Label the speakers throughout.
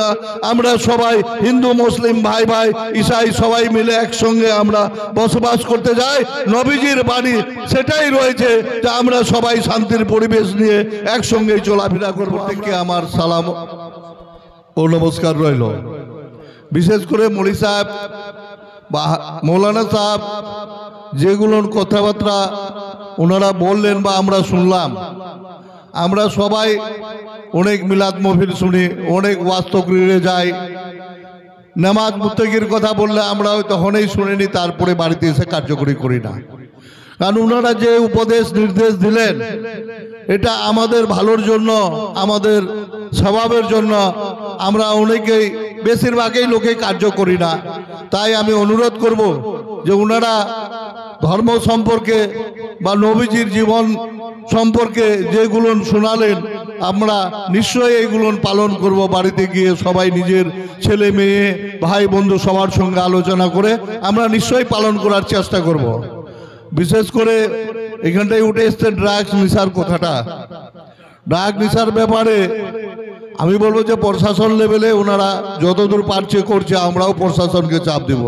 Speaker 1: না। আমরা সবাই হিন্দু মুসলিম ভাই ভাই ঈসাই সবাই মিলে একসঙ্গে আমরা বসবাস করতে যাই। নবীজির বাণী সেটাই রয়েছে যে আমরা সবাই শান্তির পরিবেশ নিয়ে একসঙ্গে চলাফেরা করব। থেকে আমার সালাম ও নমস্কার রইল। বিশেষ করে মৌলী সাহেব বা মৌলানা সাহেব যেগুলোর কথাবার্তা ওনারা বললেন বা আমরা শুনলাম, আমরা সবাই অনেক মিলাদ মাহফিল শুনি, অনেক ওয়াজ তাকরীরে যাই। নামাজ মুত্তাকির কথা বললে আমরা তখনই শুনিনি, তারপরে বাড়িতে এসে কার্যকরী করি না। কারণ ওনারা যে উপদেশ নির্দেশ দিলেন এটা আমাদের ভালোর জন্য, আমাদের স্বভাবের জন্য। আমরা অনেকেই বেশিরভাগই লোকে কার্য করি না। তাই আমি অনুরোধ করব যে ওনারা ধর্ম সম্পর্কে বা নবীজির জীবন সম্পর্কে যেগুলো শোনালেন আমরা নিশ্চয়ই এইগুলো পালন করব। বাড়িতে গিয়ে সবাই নিজের ছেলে মেয়ে ভাই বন্ধু সবার সঙ্গে আলোচনা করে আমরা নিশ্চয়ই পালন করার চেষ্টা করব। বিশেষ করে এখানটায় উঠে এসছে ড্রাগস নেশার কথাটা। ড্রাগ নেশার ব্যাপারে আমি বলবো যে প্রশাসন লেভেলে ওনারা যতদূর পারছে করছে, আমরাও প্রশাসনকে চাপ দেব।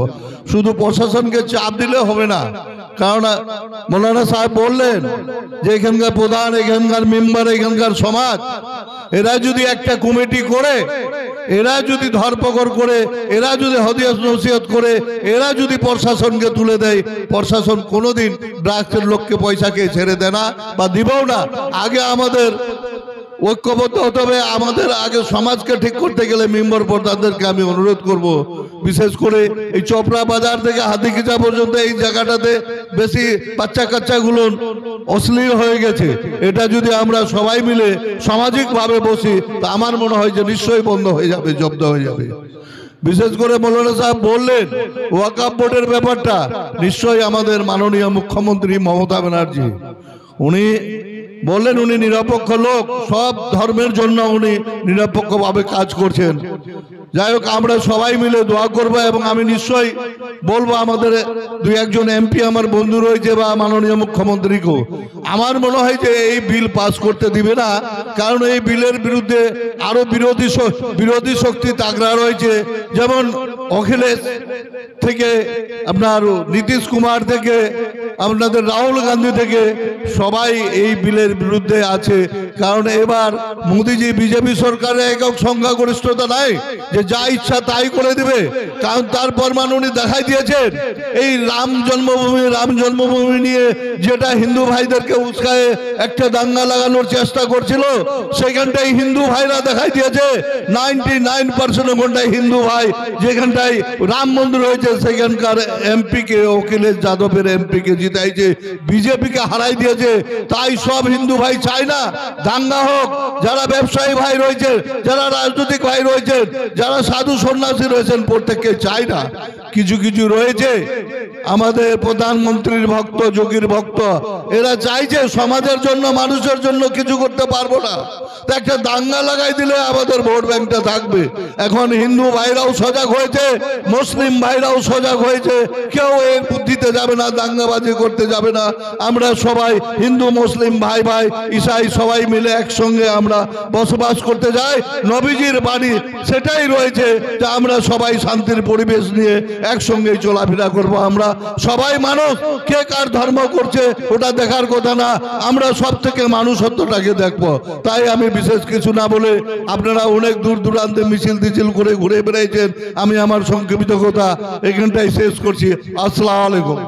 Speaker 1: শুধু প্রশাসনকে চাপ দিলে হবে না, কারণ মৌলানা সাহেব বললেন যে এখানকার প্রধান, এখানকার মেম্বার, এখানকার সমাজ এরা যদি একটা কমিটি করে, এরা যদি ধরপকড় করে, এরা যদি হদিয়াত নসিহত করে, এরা যদি প্রশাসনকে তুলে দেয়, প্রশাসন কোনোদিন ড্রাগসের লোককে পয়সা খেয়ে ছেড়ে দেয় না বা দিবেও না। আগে আমাদের ঐক্যবদ্ধ হতে হবে। আমাদের আগে সমাজকে ঠিক করতে গেলে মেম্বার প্রধানদেরকে আমি অনুরোধ করব, বিশেষ করে এই চোপড়া বাজার থেকে হাতিকিচা পর্যন্ত এই জায়গাটাতে বেশি বাচ্চা কাচ্চাগুলো অশ্লীল হয়ে গেছে। এটা যদি আমরা সবাই মিলে সামাজিকভাবে বসি তা আমার মনে হয় যে নিশ্চয়ই বন্ধ হয়ে যাবে, জব্দ হয়ে যাবে। বিশেষ করে মৌলানা সাহেব বললেন ওয়াকফ বোর্ডের ব্যাপারটা, নিশ্চয়ই আমাদের মাননীয় মুখ্যমন্ত্রী মমতা ব্যানার্জি উনি বললেন উনি নিরপেক্ষ লোক, সব ধর্মের জন্য উনি নিরপেক্ষভাবে কাজ করছেন। যাই হোক, আমরা সবাই মিলে দোয়া করবো এবং আমি নিশ্চয়ই বলবো আমাদের দুই একজন এমপি আমার বন্ধু রয়েছে বা মাননীয় মুখ্যমন্ত্রীকেও, আমার মনে হয় যে এই বিল পাস করতে দিবে না। কারণ এই বিলের বিরুদ্ধে আরো বিরোধী শক্তি তাগড়া রয়েছে, যেমন অখিলেশ থেকে আপনার নীতিশ কুমার থেকে আপনাদের রাহুল গান্ধী থেকে সবাই এই বিলের বিরুদ্ধে আছে। কারণ এবার মোদিজি বিজেপি সরকারের একক সংখ্যাগরিষ্ঠতা নাই যে যা ইচ্ছা তাই করে দিবে। কারণ তারপর উনি দেখাই দিয়েছেন এই রাম জন্মভূমি নিয়ে যেটা হিন্দু ভাইদেরকে উস্কায়ে একটা দাঙ্গা লাগানোর চেষ্টা করছিল, সেখানটাই হিন্দু ভাইরা দেখাই দিয়েছে 99% ঘন্টায় হিন্দু ভাই। যেখানটায় রাম মন্দির হয়েছে সেখানকার এমপিকে, অখিলেশ যাদবের এমপিকে জিতাইছে, বিজেপিকে হারাই দিয়েছে। তাই সব হিন্দু ভাই চায় না দাঙ্গা হোক। যারা ব্যবসায়ী ভাই রয়েছে, যারা রাজনৈতিক ভাই রয়েছে, যারা সাধু সন্ন্যাসী রয়েছেন, প্রত্যেককে চায় না। কিছু কিছু রয়েছে আমাদের প্রধানমন্ত্রীর ভক্ত, যোগীর ভক্ত, এরা চাইছে সমাজের জন্য, মানুষের জন্য কিছু করতে পারবো না, তো একটা দাঙ্গা লাগাই দিলে আমাদের ভোট ব্যাংকটা থাকবে। এখন হিন্দু ভাইরাও সজাগ হয়েছে, মুসলিম ভাইরাও সজাগ হয়েছে, কেউ এর বুদ্ধিতে যাবে না, দাঙ্গাবাজি করতে যাবে না। আমরা সবাই হিন্দু মুসলিম ভাই ভাই ঈসাই সবাই মিলে একসঙ্গে আমরা বসবাস করতে যাই। নবীজির বাণী সেটাই রয়েছে যে আমরা সবাই শান্তির পরিবেশ নিয়ে একসঙ্গে চলাফেরা করব। আমরা সবাই মানুষ, কে কার ধর্ম করছে ওটা দেখার কথা না, আমরা সব থেকে মানুষত্বটাকে দেখবো। তাই আমি বিশেষ কিছু না বলে, আপনারা অনেক দূর দূরান্তে মিছিল টিছিল করে ঘুরে বেড়াইছেন, আমি আমার সংক্ষিপ্ত কথা এখানটাই শেষ করছি। আসসালামু আলাইকুম।